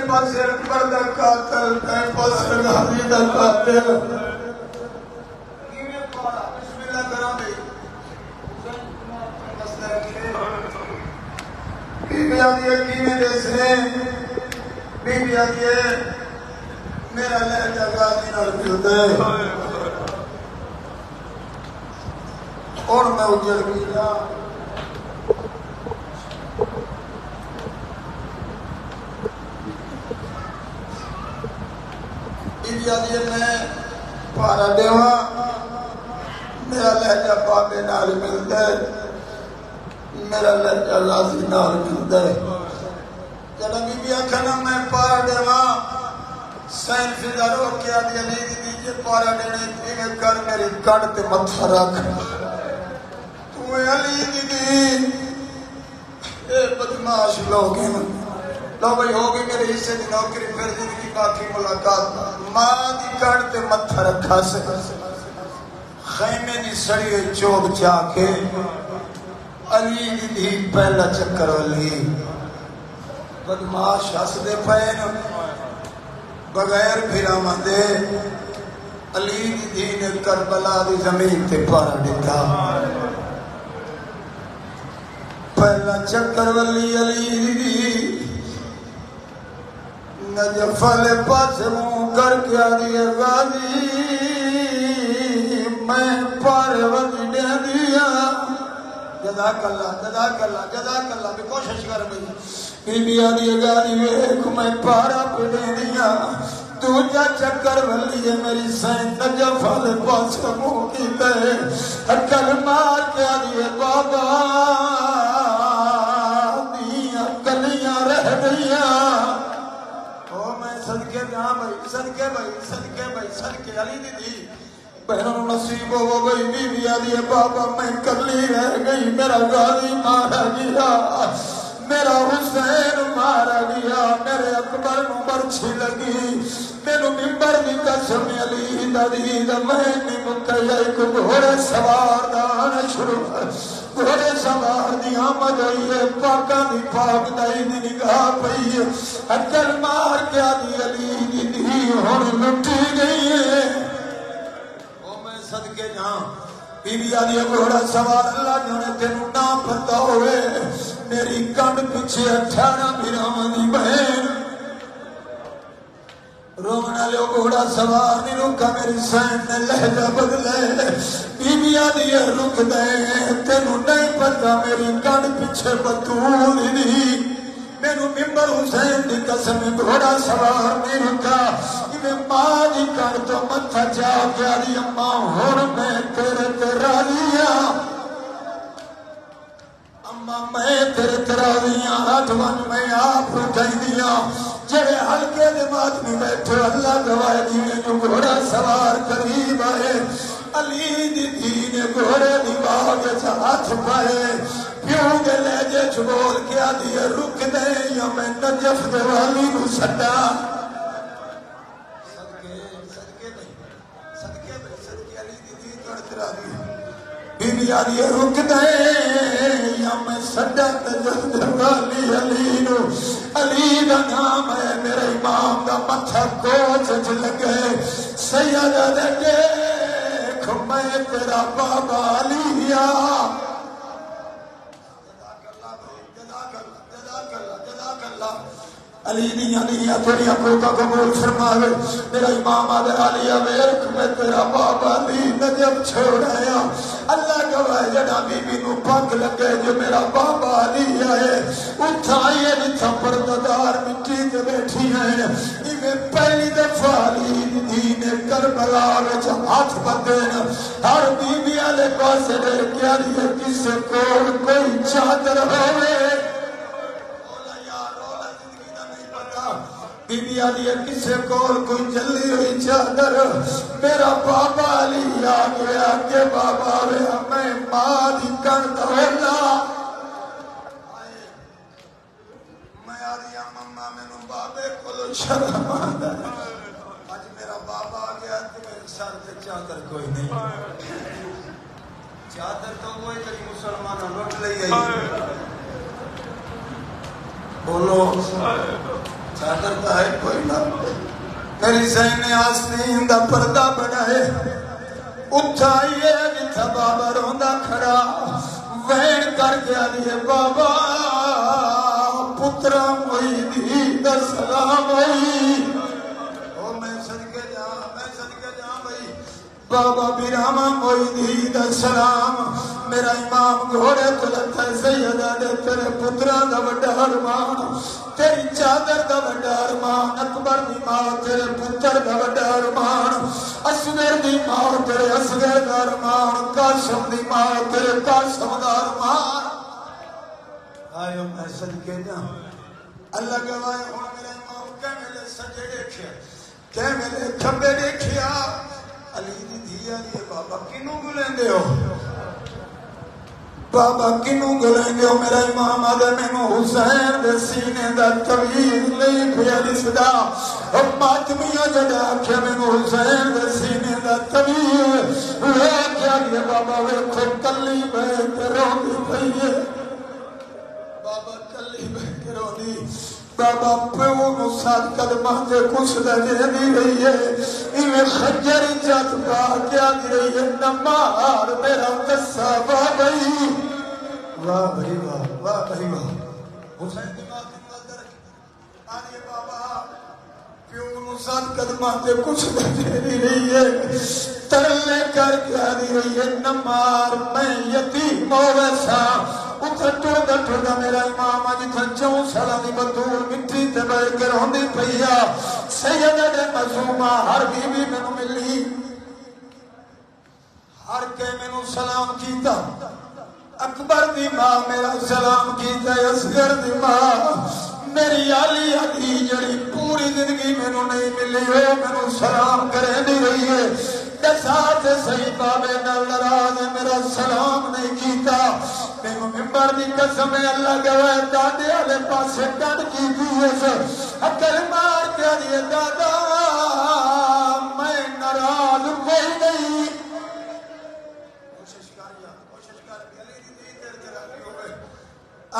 پاس اکبر دا قاتل تے پاس غازی دا قاتل کیویں پڑھا بسم اللہ کراں بھائی بی بی آدھی ہے کیویں دیسنے بی بی آدھی ہے میرا لہجہ غازی نال ملدا ہے اور میں اجڑ گیا بی آدھی ہے میں پارا دیواں میرا لہجہ بابے نال ملدا ہے میرا لہجہ غازی نال ملدا ہے جڑا بی بی آکھنا میں پارا دیواں سین فضا رو کے آدھی علی دی جے پارا دینے ایویں کر میری کڑ تے متھا رکھ تو علی دی اے بدماش لوگ ہیں لو بھائی ہوگی میرے حصے دی نوکری پھر زندگی باقی ملاقات ماں دی کڑ تے متھا رکھا سے خیمے دی سڑی چوب چا کے علی دی پہلا چکر علی بدماش ہس دے پین بغیر پھراواں دے علی دی نے کربلا دی زمین تے پارا دیتا پہلا چکر ولی علی دی نجف والے پاس منہ کر کے آدھی غازی میں پارے ولی دے دیا جزاک اللہ جزاک اللہ جزاک اللہ بھی کوشش کر بھئی بی بی آدھی غازی ویکھ میں پارا پہ دے دیا دوجا چکر ولی ہے میری سین نجف والے پاس منہ کی تے اکل مار کے آدھی بابا دیا کلیاں رہ گئیاں صدقے جہاں بھائی صدقے بھائی صدقے بھائی صدقے علی دی بہنوں نصیب ہو گئی بی بی آدھی بابا میں کلی رہ گئی میرا غازی مارا گیا میرا حسین مارا گیا میرے اکبر نو برچھی لگی میرے ممبر دی قسم علی دی میں نہیں مکیا ایک گھوڑے سوار دان شروع گھوڑے سوار دی آمد ہوئی ہے پاکاں دی پاک دائی دی نگاہ پئی ہے اکل مار کے آدھی علی دی ہون لٹی گئی ہے او میں صدقے جہاں بی بی آدھی گھوڑا سوار اللہ جانے تینوں نہ پتہ ہوئے میری کنڈ پیچھے 18 بھراواں دی بہن رونا لے گھوڑا سوار نہیں رکا میری سین نے لہجہ بدلے بی بی آدھی رک دے تینوں نہیں پتا میری کنڈ پیچھے بطول دی میرے ممبر حسین دی قسم گھوڑا سوار نہیں رکا میں ماں دی کنڈ تو متھا جا کے آدھی اماں ہون میں تیرے تیرالیاں اماں میں تیرے تیرالیاں آٹھوان میں آپ رکھائی دیا جڑے حلقے دے مات میں بیٹھے اللہ گواہ دینے جو گھوڑا سوار قریب آئے علی دی نے گھوڑے دی باغ ہاتھ پائے پیوں دے لہجے چھبول کے آدھی رک دے یا میں نجف دے والی کو سٹا صدقے علی دی کڑت را دی بی بی آدھی رک دے یا میں سٹا نجف دے والی علی نو علی دا نام ہے میرے امام دا متھا کوچ لگے سیدہ دے دیکھ میں تیرا بابا علی علی دیاں دیاں تیری آنکھوں کا قبول فرماوے میرا امام آدھر علی ویرک میں تیرا بابا علی نجف چھوڑایا اللہ گواہ جڑا بی بی نو پاک لگے جو میرا بابا علی آئے اٹھائیے نتھا پرددار مٹی کے بیٹھی ہیں میں پہلی دفعہ علی دین کربلا وچ ہاتھ بدین ہر بی بی آلے پاسے لے کیا لیے کسے کول کوئی چادر ہوئے بی بی آدھی کسے کول کوئی جلی ہوئی چادر میرا بابا علی آ گیا کہ بابا ویا میں ماں دی کر دولا میں آدھی مما میں نو بابے کولو شرم آدھا آج میرا بابا آ گیا کہ میرے سر تے چادر کوئی نہیں چادر تو کوئی تری مسلمانہ لوٹ لئی گئی بولو چادر دا ہے کوئی نہ میری ذہن آستین دا پردہ بنائے اٹھائیے جتھا بابا روندہ کھڑا وین کر گیا دیئے بابا پترہ محیدی دا سلام ہوئی او میں صدقے جاں بھائی بابا بیراما محیدی دا سلام میرا امام گھوڑے تلت ہے سیدہ دے تیرے پترہ دا بڑا ارمان تیری چادر دا بڑا ارمان اکبر دی ماں تیرے پتر دا بڑا ارمان اصغر دی ماں تیرے اصغر دا ارمان قاسم دی ماں تیرے قاسم دا ارمان آئیو میں صدقے جاں اللہ گواہ ہوں میرا امام کہ میرے سجے دیکھیا کہ میرے کھبے دیکھیا علی دی دیا دیئے بابا کنوں گلیں دے ہو بابا کنوں گلیں گے میرا امام آدھے میں حسین دے سینے دا طویل نہیں پیا رسدہ ماتمیاں جڑا کیا میں حسین دے سینے دا طویل لے کیا گیا بابا وہ خود کلی بیٹھ رو دی پئیے بابا کلی بیٹھ رو دی بابا پیو نساد قدمہ دے کچھ دے دی رہی ہے انہیں خجر جات پا کیا دی رہی ہے نمار میرا قصہ بابائی واہ بھائی واہ حسین دی بات انتظر آنیے بابا پیو نساد قدمہ دے کچھ دے دی رہی ہے ترلے کر کیا دی رہی ہے نمار میں یتیم ویسا ٹوڑا ٹوڑا میرا امام آج تھا 4 سالہ دی بطور مٹی تے بیٹھ کے روندی پئیا سیدہ دے معصومہ ہر بی بی میں ملی ہر کے میں سلام کیتا اکبر دی ماں میرا سلام کیتا اصغر دی ماں میری علی علی جڑی پوری زندگی میں نہیں ملی ہو میں سلام کرے دی رہی ہے دسات صحیح بابے ناراض میرا سلام نہیں کیتا میں ممبر دی قسم اللہ گواہ دادے والے پاسے ڈنڈ کی دیے عقل مار کے دیے دادا میں ناراض کوئی نہیں کوشش کر علی دی تیرے ہوئے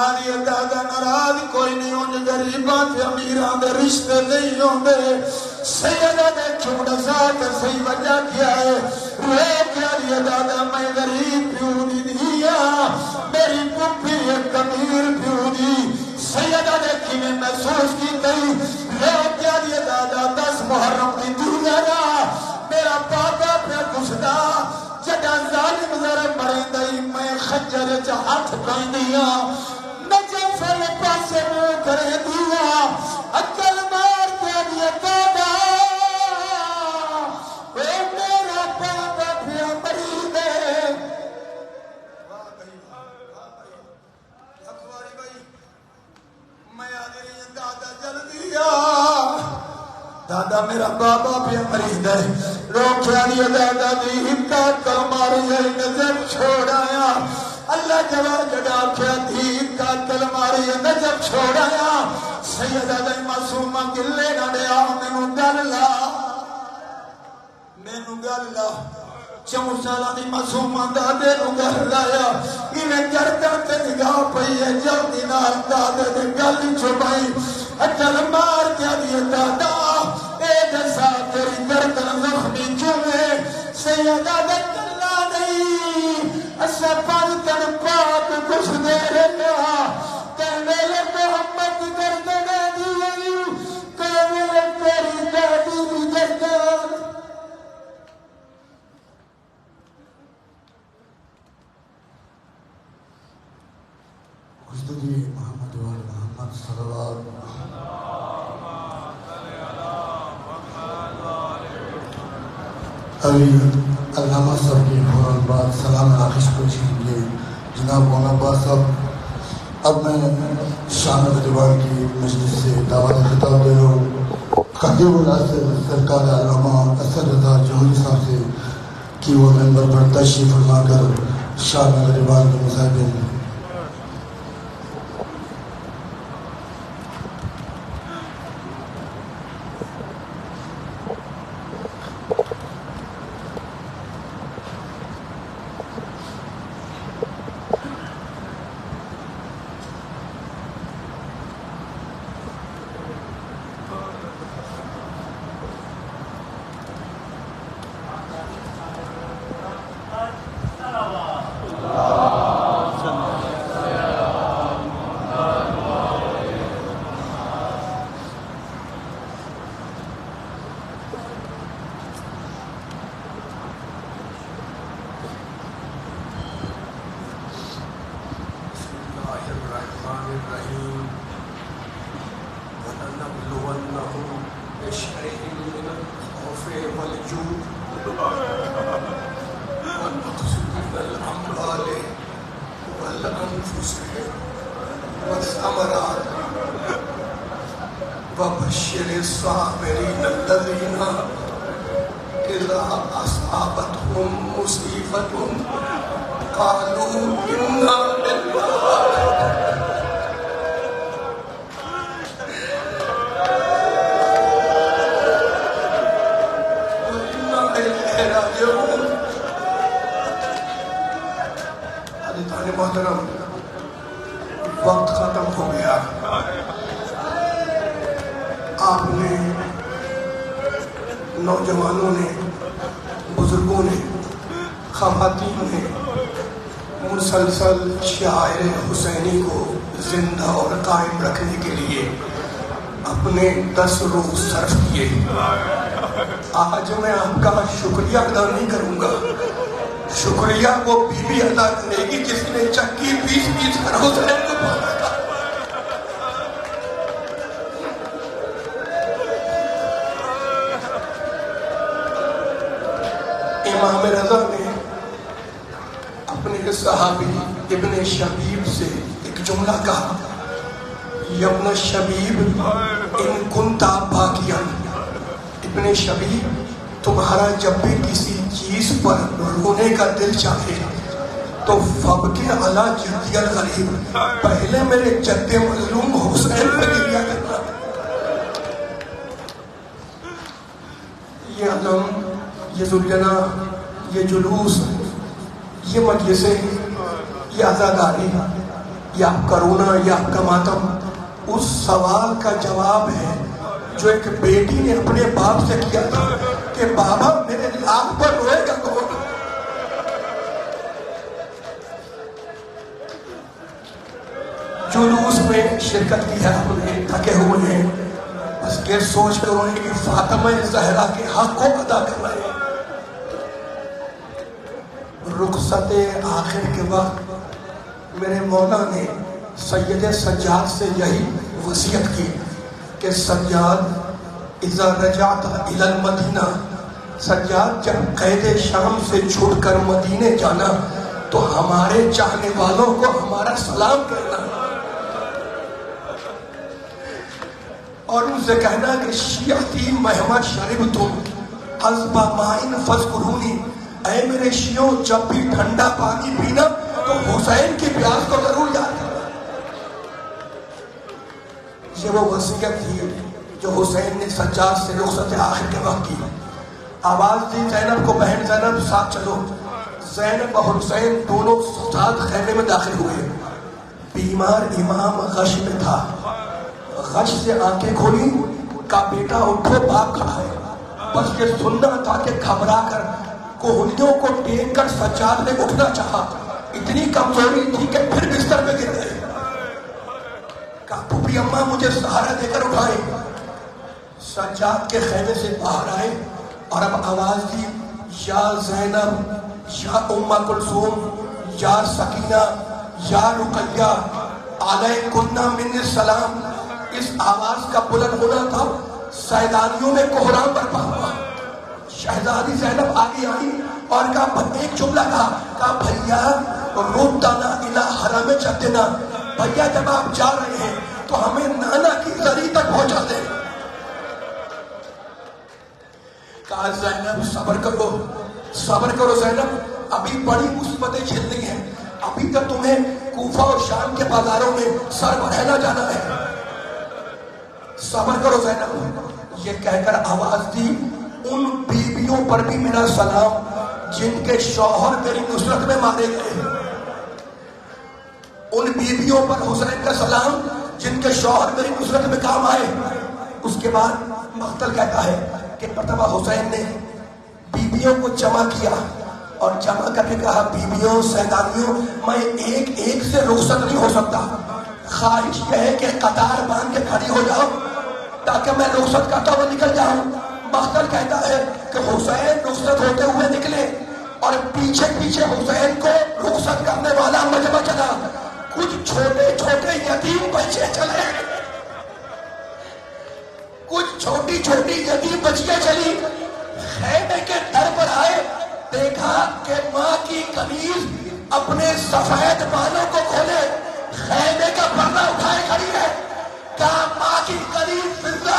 آدھی دادا ناراض کوئی نہیں ہوں غریباں تے امیراں دے رشتے نہیں ہوندے سیدہ نے چھوڑا ساتھ صحیح وجہ کیا ہے روئے کیا دیا دادا میں غریب پیو دی دیا میری پپی ایک امیر پیو دی سیدہ نے کیویں محسوس کی گئی روئے کیا دیا دادا 10 محرم کی دیا میرا پاپا پہ گھسدا جڑا ظالم ذرا مرے دئی میں خنجر چ ہاتھ پائی دیا نجف والے پاسے منہ کرے دیا عقل مار کے دیا دادا اے میرا پاپا پیا مری دے واہ بھائی اخباری بھائی میں آدھے رہی دادا جلدی دادا میرا بابا پیا مری دے روکیا دیا دادا دی ہمکات کر ماری ہے نظر چھوڑایا اللہ جواب جڑا کیا دین کا کل ماری نجب چھوڑایا سیدہ دے معصومہ گلے نڑیا مینوں گل لا 4 سالہ دی معصومہ دادے نو گل لایا انہیں گردن تے نگاہ پئی ہے جلدی نال دادے دے گل چھپائی اچھل مار کیا دیے دادا اے جیسا تیری گردن زخمی کیوں ہے سیدہ دے گلا نہیں اسا پاکتن پاک کچھ دے رہا کہنے لے محمد گردن دیئے کہنے لے تیری دادی دی گردن خشدگی محمد وال محمد صلوات ابھی علامہ صاحب کی فوراً بعد سلام راکش کو چھین گے جناب مولانا عباس صاحب اب میں شان غریبان کی مجلس سے دعوت خطاب دے رہا ہوں خطیب الاسد سرکار علامہ اسد رضا جوہری صاحب سے کہ وہ ممبر پر تشریف فرما کر شان غریبان کے مصاحبے میں شيء من الخوف والجوع والنقص من الأموال والأنفس والثمرات وبشر الصابرين الذين إذا أصابتهم مصيبة قالوا إنا لله محترم، وقت ختم ہو گیا. آپ نے، نوجوانوں نے، بزرگوں نے، خواتین نے مسلسل شعائر حسینی کو زندہ اور قائم رکھنے کے لیے اپنے 10 روز صرف کیے. آج میں آپ کا شکریہ ادا نہیں کروں گا. شکریہ وہ بی بی ادا کرے گی جس نے چکی 20 کر حسین کو پانا تھا. امام رضا نے اپنے صحابی ابن شبیب سے ایک جملہ کہا، یبن شبیب ان کنتا باقیا. ابن شبیب، تمہارا جب بھی کسی چیز پر رونے کا دل چاہے تو فبکے علی جدی الغریب، پہلے میرے جد مظلوم حسین پر گریا کرنا. یہ علم، یہ ذوالجناح، یہ جلوس، یہ مجلسیں، یہ عزاداری، یہ آپ کا رونا، یہ آپ کا ماتم اس سوال کا جواب ہے جو ایک بیٹی نے اپنے باپ سے کیا تھا کہ بابا میرے لاکھ پر روئے گا کون؟ جلوس میں شرکت کی ہے، آپ نے تھکے ہوئے ہیں، بس یہ سوچ کر روئے کہ فاطمہ زہرا کے حق کو ادا کرنا ہے. رخصت آخر کے وقت میرے مولا نے سید سجاد سے یہی وصیت کی کہ سجاد اذا رجعت الى المدینہ، سجاد جب قید شام سے چھوٹ کر مدینے جانا تو ہمارے چاہنے والوں کو ہمارا سلام کہنا اور ان سے کہنا کہ شیعتی مہما شربتم حسب مائن فاذکرونی. اے میرے شیعوں، جب بھی ٹھنڈا پانی پینا تو حسین کی پیاس کو ضرور یاد کرنا. یہ وہ وصیت تھی جو حسین نے سجاد سے رخصت آخر کے وقت کی. آواز دی زینب کو، بہن زینب ساتھ چلو. زینب اور حسین دونوں ساتھ خیمے میں داخل ہوئے. بیمار امام غش میں تھا. غش سے آنکھیں کھولی، کہا بیٹا اٹھو، باپ کھڑا ہے. بس یہ سننا تھا کہ گھبرا کر کوہنیوں کو ٹینک کر سجاد نے اٹھنا چاہا. اتنی کمزوری تھی کہ پھر بستر میں گر گئے. کہا پھوپھی اماں مجھے سہارا دے کر اٹھائے. سجاد کے خیمے سے باہر آئے اور اب آواز دی، یا زینب، یا ام کلثوم، یا سکینہ، یا رقیہ، علیکن من السلام. اس آواز کا بلند ہونا تھا سیدانیوں میں کوہرام برپا ہوا. شہزادی زینب آگے آئی اور کہا، ایک جملہ کہا بھیا ردنا الی حرم جدنا، بھیا جب آپ جا رہے ہیں تو ہمیں نانا کی زری تک پہنچا دیں. کہا زینب صبر کرو، صبر کرو زینب، ابھی بڑی مصیبتیں جھیلنی ہیں. ابھی تک تمہیں کوفہ اور شام کے بازاروں میں سر بڑھانا جانا ہے. صبر کرو زینب. یہ کہہ کر آواز دی، ان بیویوں پر بھی میرا سلام جن کے شوہر میری نصرت میں مارے گئے. ان بیویوں پر حسین کا سلام جن کے شوہر میری نصرت میں کام آئے. اس کے بعد مقتل کہتا ہے کہ مرتبہ حسین نے بیویوں کو جمع کیا اور جمع کر کے کہا، بیویوں، سیدانیوں، میں ایک ایک سے رخصت نہیں ہو سکتا. خواہش یہ ہے کہ قطار باندھ کے کھڑی ہو جاؤ تاکہ میں رخصت کرتا ہوا نکل جاؤں. مقتل کہتا ہے کہ حسین رخصت ہوتے ہوئے نکلے اور پیچھے پیچھے حسین کو رخصت کرنے والا مجمع چلا. کچھ چھوٹے چھوٹے یتیم بچے چلے، کچھ چھوٹی چھوٹی یتیم بچیاں چلی، خیمے کے در پر آئے، دیکھا کہ ماں کی قمیض اپنے سفید بالوں کو کھولے خیمے کا پردہ اٹھائے کھڑی ہے، کہا ماں کی قمیض فضہ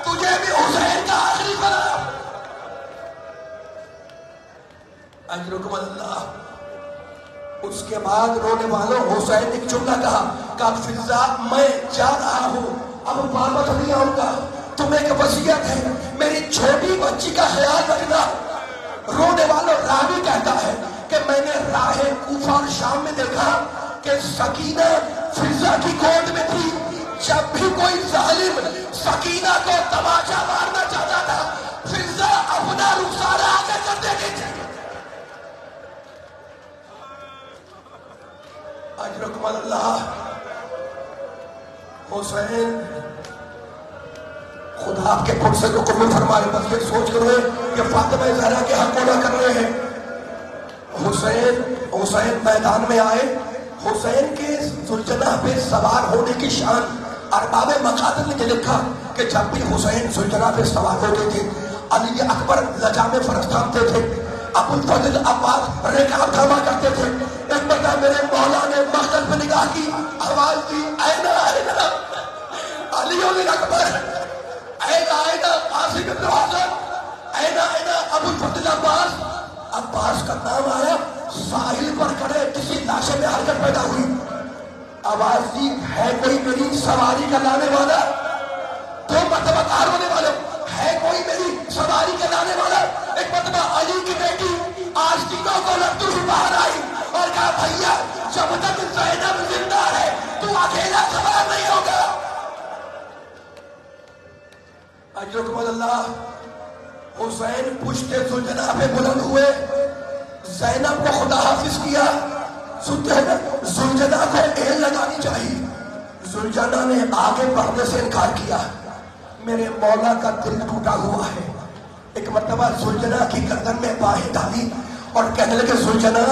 تجھے بھی حسین کا آخری سلام۔ اجرکم اللہ۔ اس کے بعد رونے والوں حسین نے جملہ کہا فضہ میں جا رہا ہوں، اب واپس نہیں آؤں گا، تمہیں ایک وصیت ہے میری چھوٹی بچی کا خیال رکھنا۔ رونے والوں راوی کہتا ہے کہ میں نے راہ کوفہ اور شام میں دیکھا کہ سکینہ فضہ کی گود میں تھی، جب بھی کوئی ظالم سکینہ کو تماچا مارنا چاہتا تھا فضہ اپنا رخسارہ آگے کر دیتی تھی۔ اجرکم اللہ۔ حسین خدا آپ کے پھر سے جو قبول فرمائے، بس یہ سوچ کر کہ فاطمہ زہرا کے حق ادا کر رہے ہیں۔ حسین میدان میں آئے، حسین کے سلجنہ پہ سوار ہونے کی شان ارباب مقادر نے لکھا کہ جب بھی حسین سلجنہ پہ سوار ہوتے تھے علی اکبر لجام فرس تھامتے تھے، ابو الفضل عباس رکاب تھاما کرتے تھے۔ ایک مرتبہ میرے مولا نے مقتل پہ نگاہ کی، آواز دی اینا اینا علی اکبر، اینا اینا قاسم بن حسن، اینا اینا ابو الفضل عباس۔ عباس کا نام آیا، ساحل پر کھڑے کسی لاشے میں حرکت پیدا ہوئی، آواز دی ہے کوئی میری سواری کا لانے والا؟ دو مرتبہ کار ہونے والے، ہے کوئی میری سواری کا لانے والا؟ ایک مرتبہ علی کی بیٹی آستینوں کو لگتی ہوئی باہر آئی اور کہا بھیا جب تک زینب زندہ ہے تو اکیلا سوار نہیں ہوگا۔ اجرکم اللہ۔ حسین پشت سلجنہ پہ بلند ہوئے، زینب کو خدا حافظ کیا، سنتے ہیں نا سلجنہ کو ایل لگانی چاہیے، سلجنہ نے آگے بڑھنے سے انکار کیا، میرے مولا کا دل ٹوٹا ہوا ہے۔ ایک مرتبہ سلجنہ کی گردن میں باہیں ڈالی اور کہنے لگے سلجنہ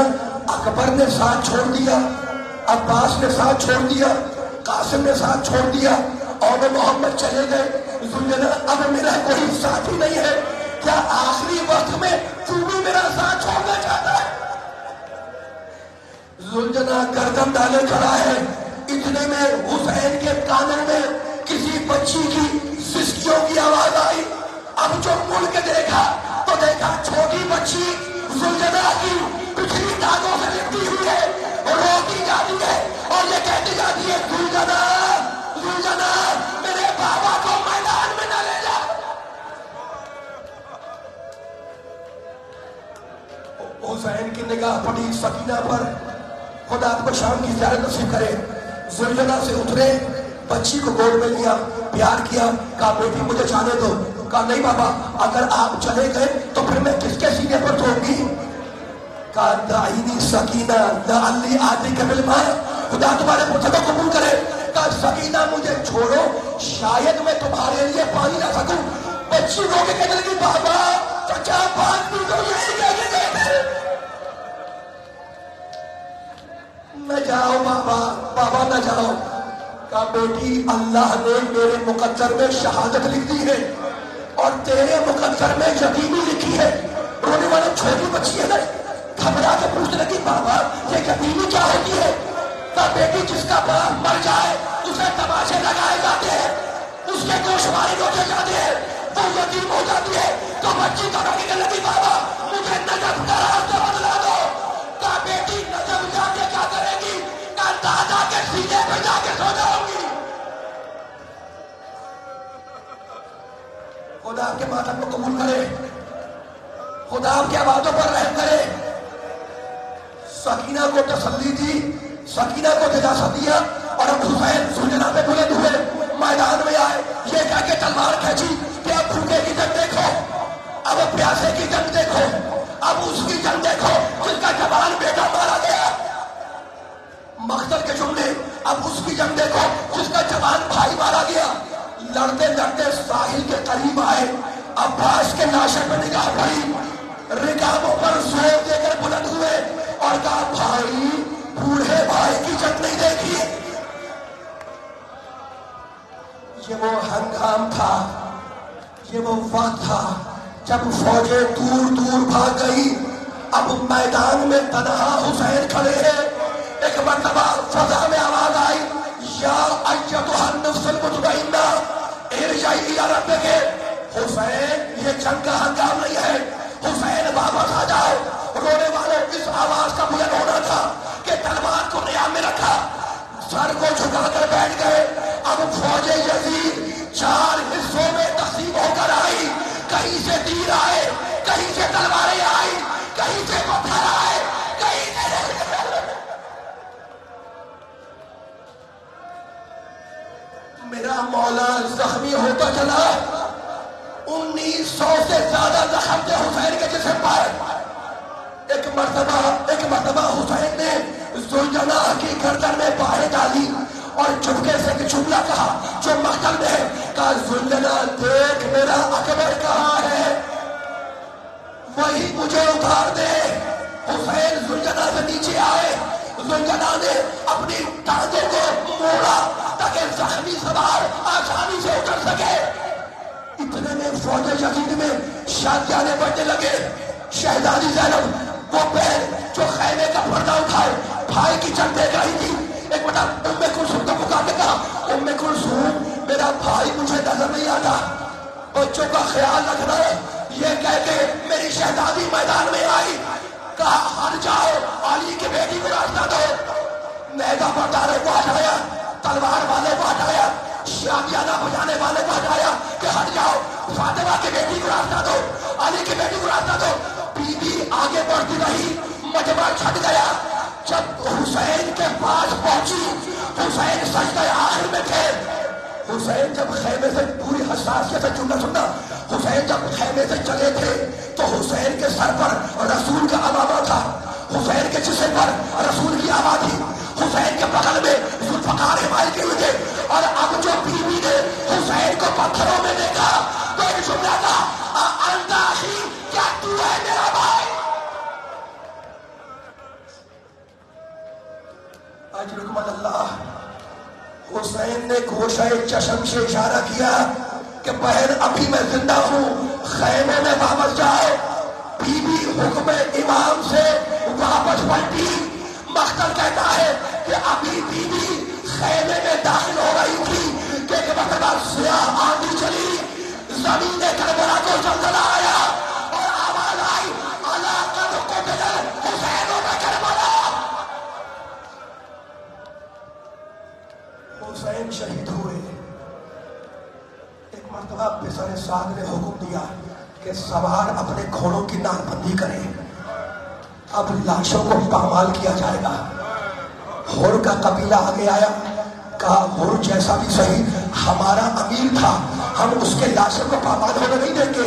اکبر نے ساتھ چھوڑ دیا، عباس نے ساتھ چھوڑ دیا، قاسم نے ساتھ چھوڑ دیا اور محمد چلے گئے، سلجنہ اب میرا کوئی ساتھی نہیں ہے، کیا آخری وقت میں تو بھی میرا ساتھ چھوڑنا چاہتا ہے؟ سلجنہ گردن ڈالے کھڑا ہے، اتنے میں حسین کے کانوں میں کسی بچی کی سسکیوں کی آواز آئی۔ اب جو مڑ کے دیکھا تو دیکھا چھوٹی بچی سلجنہ کی پچھلی دانتوں سے لپٹی ہوئی ہے، روتی جاتی ہے اور یہ کہتی جاتی ہے سلجنہ سلجنہ میرے بابا کو میدان میں نہ لے جا۔ حسین کی نگاہ پڑی سکینہ پر، خدا آپ کو شام کی زیارت نصیب کرے۔ سلجنہ سے اترے، بچی کو گود میں لیا، پیار کیا، کہا بیٹی مجھے جانے دو، کہا نہیں بابا اگر آپ چلے گئے تو پھر میں کس کے سینے پر سوؤں گی؟ کہا دعینی سکینہ لعلی آتیک بالماء، خدا تمہارے پوچھے کو قبول کرے۔ کہا سکینہ مجھے چھوڑو، شاید میں تمہارے لیے پانی لا سکوں۔ بچی رو کے کہنے لگی بابا چچا پانی تو یہی کہنے گئے تھے۔ نہ جاؤ بابا، بابا نہ جاؤ۔ کہا بیٹی اللہ نے میرے مقدر میں شہادت لکھ دی ہے اور تیرے مقدر میں یتیمی لکھی ہے۔ رونے والا چھوٹی بچی ہے نا، گھبرا کے پوچھنے لگی بابا یہ یتیمی کیا ہوتی ہے؟ کہا بیٹی جس کا باپ مر جائے اسے تماشے لگائے جاتے ہیں، اس کے گوشوارے روکے جاتے ہیں، وہ یتیم ہو جاتی ہے۔ تو بچی گھبرا کے کہنے لگی بابا مجھے نجف کا راستہ بدلا دو۔ کہا بیٹی نجف جا کے کیا کرے گی؟ کہا دادا کے سینے پہ جا کے سو جاؤں گی۔ خدا آپ کے ماتم کو قبول کرے، خدا آپ کے باتوں پر رحم کرے۔ سکینہ کو تسلی دی، سکینہ کو دلاسا دیا اور اب حسین سلجنہ پہ بلند ہوئے، میدان میں آئے، یہ کہہ کے تلوار کھینچی کہ اب بھوکے کی جنگ دیکھو، اب پیاسے کی جنگ دیکھو، اب اس کی جنگ دیکھو جس کا جوان بیٹا مارا گیا۔ مقتل کے جملے، اب اس کی جنگ دیکھو جس کا جوان بھائی مارا گیا۔ لڑتے لڑتے ساحل کے قریب آئے، عباس کے لاشے پہ نگاہ پڑی، رکابوں پر زور دے کر بلند ہوئے اور کہا بھائی بوڑھے بھائی کی جنگ نہیں دیکھی۔ یہ وہ ہنگام تھا یہ وہ وقت تھا جب فوجیں دور دور بھاگ گئی، اب میدان میں تنہا حسین کھڑے ہیں۔ ایک مرتبہ فضا میں آواز آئی، یا ایتھا النفس المطمئنہ ارجعی الی ربک۔ حسین یہ جنگ کا ہنگام نہیں ہے، حسین واپس آ جاؤ۔ رونے والے اس آواز کا بلند ہونا تھا کہ تلوار کو نیام میں رکھا، سر کو جھکا کر بیٹھ گئے۔ اب فوج یزید 4 حصوں میں تقسیم ہو کر آئی، کہیں سے تیر آئے، کہیں سے تلواریں آئی، کہیں سے پتھر آئے، کہیں سے میرا مولا زخمی ہوتا چلا۔ 1900 سے زیادہ زخم تھے حسین کے جسم پر۔ ایک مرتبہ حسین نے ذوالجناح کی گردن میں باہیں ڈالی اور چپکے سے ایک جملہ کہا جو مقتل میں ہے، کہا ذوالجناح دیکھ میرا اکبر کہاں ہے، وہی مجھے اتار دے۔ حسین ذوالجناح سے نیچے آئے، ذوالجناح نے اپنی ٹانگوں کو موڑا تاکہ زخمی سوار آسانی سے اتر سکے۔ اتنے میں فوج یزید میں شادیانے بڑھنے لگے۔ شہزادی زینب وہ بہن جو خیمے کا پردہ اٹھائے بھائی کی جنگ دیکھ رہی تھی، ایک بڑا ام کلثوم کو پکار کے کہا، ام کلثوم میرا بھائی مجھے نظر نہیں آتا، بچوں کا خیال رکھنا۔ یہ کہہ کے میری شہزادی میدان میں آئی، کہا ہٹ جاؤ، علی کی بیٹی کو راستہ دو۔ نیزہ برداروں کو ہٹایا، تلوار والوں کو ہٹایا، شادیانہ بجانے والے کو ہٹایا کہ ہٹ جاؤ، فاطمہ کی بیٹی کو راستہ دو، علی کی بیٹی کو راستہ دو۔ بی بی آگے بڑھتی رہی، مجمع چھٹ گیا۔ جب حسین کے پاس پہنچی، حسین سجدہ آخر میں تھے۔ حسین جب خیمے سے پوری حساسیت سے جملہ سننا، حسین جب خیمے سے چلے تھے تو حسین کے سر پر رسول کا عمامہ تھا، حسین کے جسم پر رسول کی آواز تھی، حسین کے بغل میں ذوالفقار حمایت کے ہوئے تھے۔ اور اب جو بیوی نے حسین کو پتھروں میں دیکھا تو ایک جملہ تھا، انت اخی، کیا تو ہے میرا بھائی؟ اجرکم اللہ۔ حسین نے گوشہ چشم سے اشارہ کیا کہ بہن ابھی میں زندہ ہوں، خیمے میں واپس جاؤ۔ بی بی حکم امام سے واپس پلٹی۔ مقتل کہتا ہے کہ ابھی بی بی خیمے میں داخل ہو رہی تھی کہ ایک مرتبہ سیاہ آندھی چلی، زمین کربلا کو زلزلہ آیا اور آواز آئی، الا قد قتل حسین بن کربلا۔ حسین شہید ہوئے۔ ایک مرتبہ بسر سعد نے حکم دیا کہ سوار اپنے گھوڑوں کی ناک بندی کریں، اب لاشوں کو پامال کیا جائے گا۔ ہور کا قبیلہ آگے آیا، کہا ہور جیسا بھی صحیح ہمارا امیر تھا، ہم اس کے لاشوں کو پامال ہونے نہیں دیں گے۔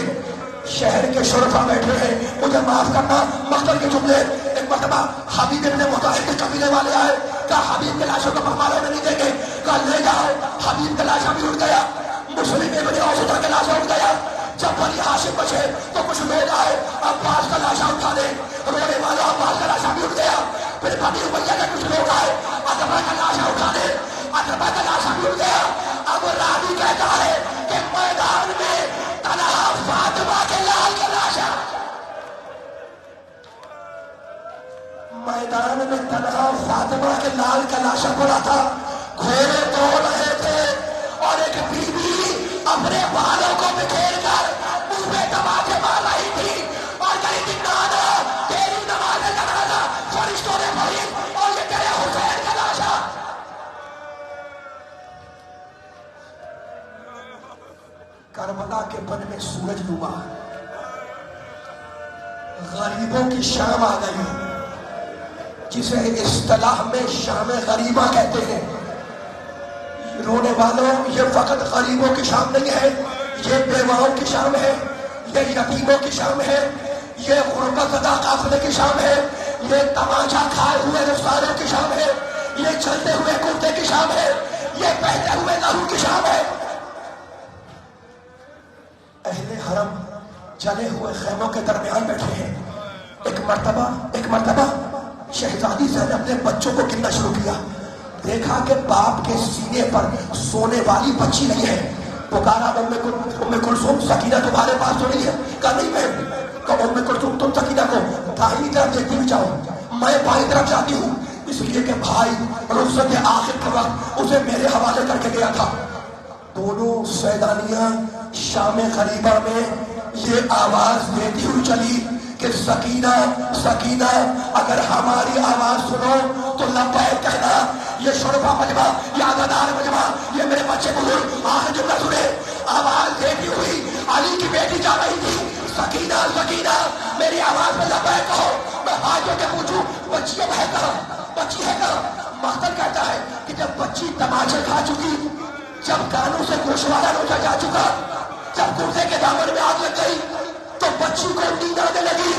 شہر کے شرفا بیٹھے ہیں، مجھے معاف کرنا، مقتل کے جملے۔ ایک مرتبہ حبیب ابن مطہر کے قبیلے والے آئے، کہا حبیب کے لاشوں کو پامال ہونے نہیں دیں گے، کہا لے جاؤ۔ حبیب کا لاشا بھی اٹھ گیا، مسلم ابن اوسطا کا لاشا اٹھ گیا۔ جب بنی ہاشم بچے تو کچھ لوگ آئے، عباس کا لاشا اٹھا دے، رونے والا عباس کا لاشا بھی اٹھ گیا۔ پھر بنی امیہ کے کچھ لوگ آئے، عتبہ کا لاشا اٹھا دے، عتبہ کا لاشا بھی اٹھ گیا۔ اب راوی کہتا ہے کہ میدان میں تنہا فاطمہ کے لال کا لاشا، میدان میں تنہا فاطمہ کے لال کا لاشا پڑا تھا۔ گھوڑے دوڑ رہے تھے اور ایک بیوی اپنے بالوں کو بکھیر کر منہ پہ تماچے مار رہی تھی اور کہی تھی، نانا تیری نماز جنازہ فرشتوں نے پڑھی اور یہ تیرے حسین کا لاشا۔ کربلا کے بن میں سورج ڈوبا، غریبوں کی شام آ گئی، جسے اصطلاح میں شام غریبہ کہتے ہیں۔ رونے والوں، یہ فقط غریبوں کی شام نہیں ہے، یہ بیواؤں کی شام ہے، یہ یتیموں کی شام ہے، یہ غربت زدہ قافلے کی شام ہے، یہ تماچا کھائے ہوئے رفتاروں کی شام ہے، یہ چلتے ہوئے کرتے کی شام ہے، یہ بہتے ہوئے لہو کی شام ہے۔ اہل حرم جلے ہوئے خیموں کے درمیان بیٹھے ہیں۔ ایک مرتبہ شہزادی زینب نے بچوں کو گننا شروع کیا، دیکھا کہ باپ کے سینے پر سونے والی بچی نہیں ہے، پکارا ام کلثوم سکینہ تمہارے پاس تو نہیں ہے؟ کہا نہیں میں. کہا ام کلثوم تم سکینہ کو داہنی طرف دیکھتی بھی جاؤ، میں بائیں طرف جاتی ہوں، اس لیے کہ بھائی رخصت آخر کے وقت اسے میرے حوالے کر کے گیا تھا. دونوں سیدانیاں شام غریبہ میں یہ آواز دیتی ہوئی چلی کہ سکینہ سکینہ اگر ہماری آواز سنو تو لبیک کہنا. یہ شرفا مجمع، یہ عزادار مجمع، یہ میرے بچے بزرگ آخر جملہ سنے. آواز دیتی ہوئی علی کی بیٹی جا رہی تھی، سکینہ سکینہ میری آواز میں لبیک کہو. میں ہاتھ جو کے پوچھوں بچی اب ہے کہاں، بچی ہے کہاں؟ مختل کہتا ہے کہ جب بچی تماچے کھا چکی، جب کانوں سے گوشوارہ نوچا جا چکا، جب کرتے کے دامن میں آگ لگ گئی تو بچی کو نیند آنے لگی.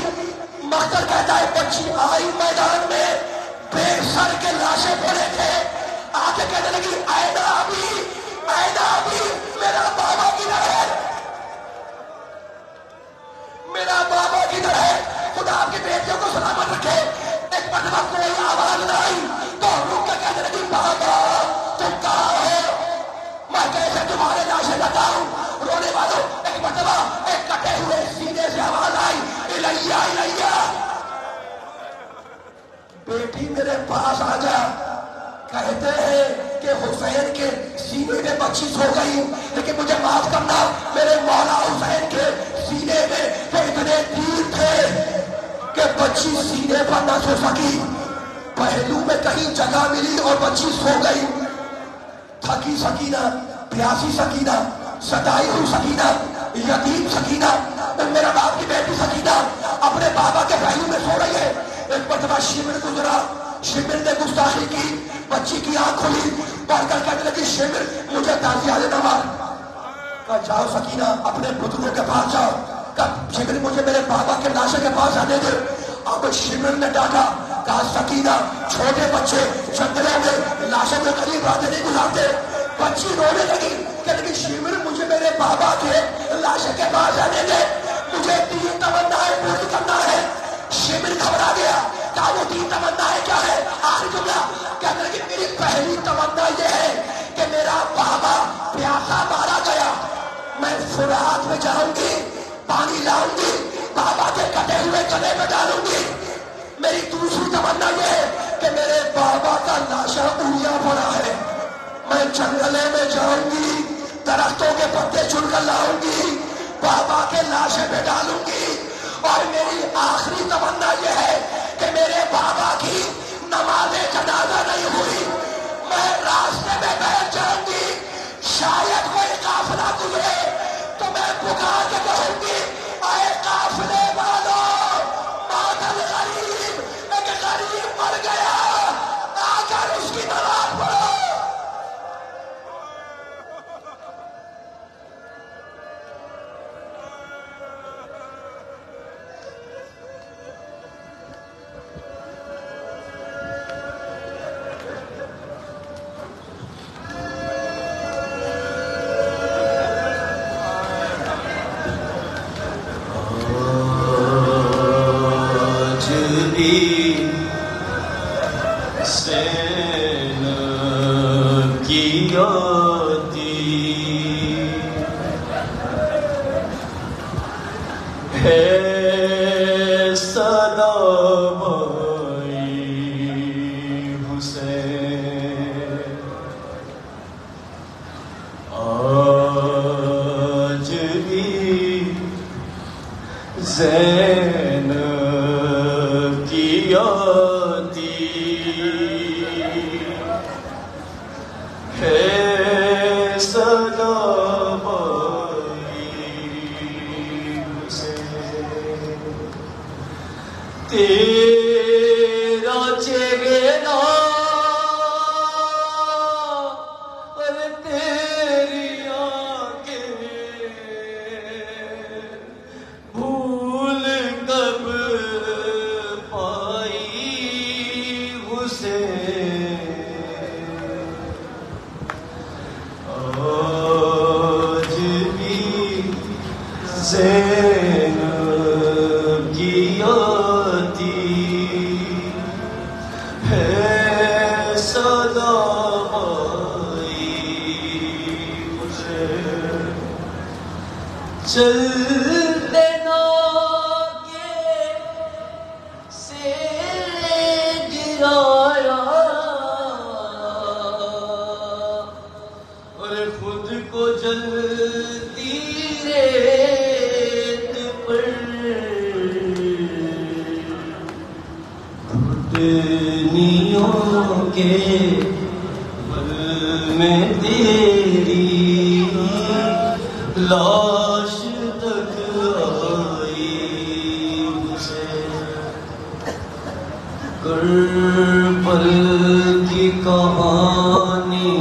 مختل کہتا ہے بچی آئی میدان میں، بے سر کے لاشیں پڑے تھے، آگے کہنے لگی اے ابھی میرا بابا کدھر ہے، میرا بابا کدھر ہے؟ خدا آپ کی بیٹیوں کو سلامت رکھے. ایک مرتبہ کوئی آواز نہ آئی تو رک کے کہنے لگی بابا تم کہاں ہو، میں کیسے تمہارے لاشیں لگاؤں؟ رونے والوں ایک مرتبہ ایک کٹے ہوئے سینے سے آواز آئی الیہ الیہ، بیٹی میرے پاس آ جا. کہتے ہیں کہ حسین کے سینے میں بچی سو گئی، لیکن مجھے معاف کرنا میرے مولا حسین کے سینے میں تو اتنے تیر تھے کہ بچی سینے پر نہ سو سکی، پہلو میں کہیں جگہ ملی اور بچی سو گئی. تھکی سکینہ، پیاسی سکینہ، ستائی ہوئی سکینہ، یتیم سکینہ، میرا باپ کی بیٹی سکینہ اپنے بابا کے پہلو میں سو رہی ہے. ایک مرتبہ شمر گزرا، شمر نے گستاخی کی، بچی کی آنکھ کھلی، پڑھ کر کہنے لگی شمر مجھے تعزیہ نہ مار. کہا جاؤ سکینہ اپنے بزرگوں کے پاس جاؤ. کہا شمر مجھے میرے بابا کے لاشے کے پاس آنے دے. اب شمر نے ڈانٹا، کہا سکینہ چھوٹے بچے جنگلوں میں لاشوں کے قریب راتیں نہیں گزارتے. بچی رونے لگی کہ لیکن شمر مجھے میرے بابا کے لاشے کے پاس آنے دے، مجھے 3 تمنائیں پوری کرنا ہے. شمر گھبرا گیا، کہا وہ 3 تمنائیں کیا ہے؟ آخری جملہ کہنے لگی میری پہلی تمنا یہ ہے کہ میرا بابا پیاسا مارا گیا، میں فرات میں جاؤں گی، پانی لاؤں گی، بابا کے کٹے ہوئے گلے میں ڈالوں گی. میری دوسری تمنا یہ ہے کہ میرے بابا کا لاشا اڑیا پڑا ہے، میں جنگلے میں جاؤں گی، درختوں کے پتے چن کر لاؤں گی، بابا کے لاشے پہ ڈالوں گی. اور میری آخری تمنا یہ ہے کہ میرے بابا کی نماز جنازہ نہیں ہوئی، میں راستے میں بیٹھ جاؤں گی، شاید کوئی قافلہ گزرے تو میں پکار کے کہوں گی اے قافلے والوں مات الغریب، ایک غریب مر گیا آ کر اس کی نماز پڑھو. صدا آئی مجھے چلتے ناکے سے گرایا اور خود کو جلتی ریت پر گھٹنیوں کے بل میں تیری لاش تک آئی مجھے کربل کی کہانی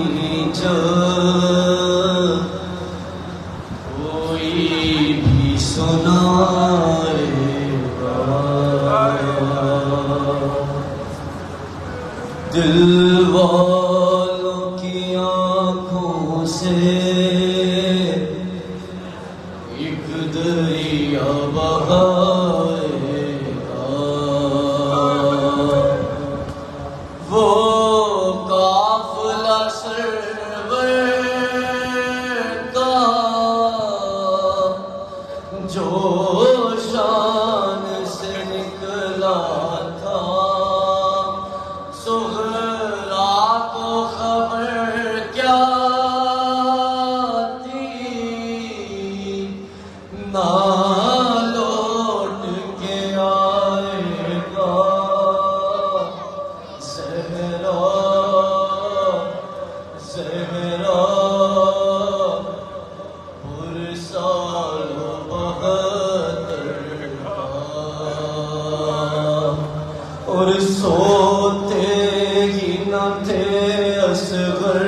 جب کوئی بھی سنائے گا دل والوں کی آنکھوں سے ایک دریا بہائے گا وہ قافلہ سرور کا جو شان سے نکلا تھا سہرا کو خبر کیا تھی نہ لوٹ کے آئے گا زہرا زہرا پرسال و بہتر اور سوتے ہی نہ تھے اصغر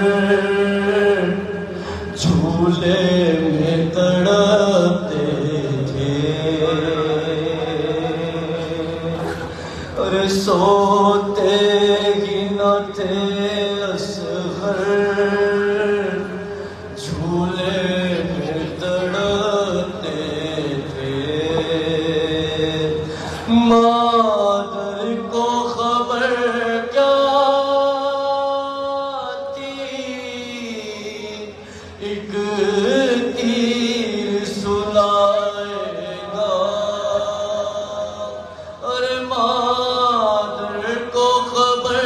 جھولے میں تڑپتے تھے اور سوتے ہی نہ تھے اصغر جھولے میں تڑپتے تھے مادر کو خبر کیا تھی ایک تیر سلائے گا اور مادر کو خبر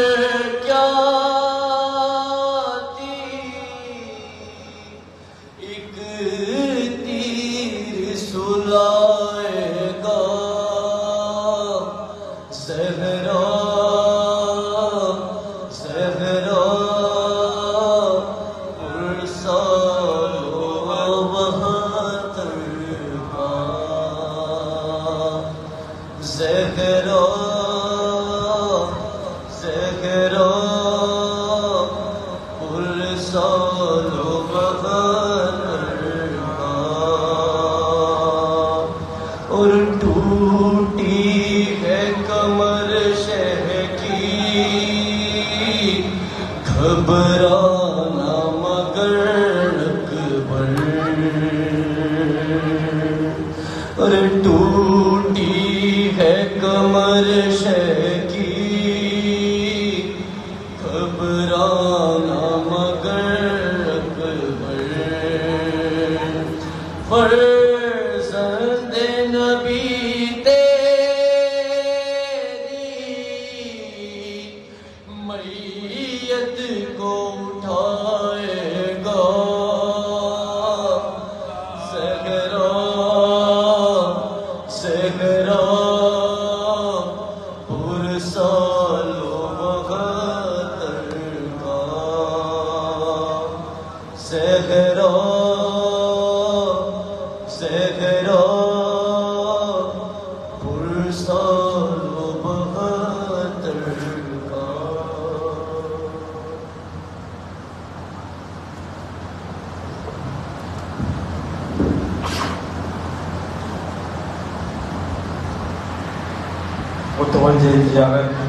کیا تھی ایک تیر سلائے گا زہرا زہرا پرسال و بہتر کا زہرا زہرا پرسال و بہتر کا اور ٹوٹی ہے کمر شہ کی گھبرانا مگر اکبر اور ٹوٹی ہے کمر شہ کی گھبرانا مگر اکبر فرزند نبی میت کو اٹھائے گا زہرا زہرا پرسال و بہتر کا زہرا زہرا پرسال و بہتر کا متوجہ زیارت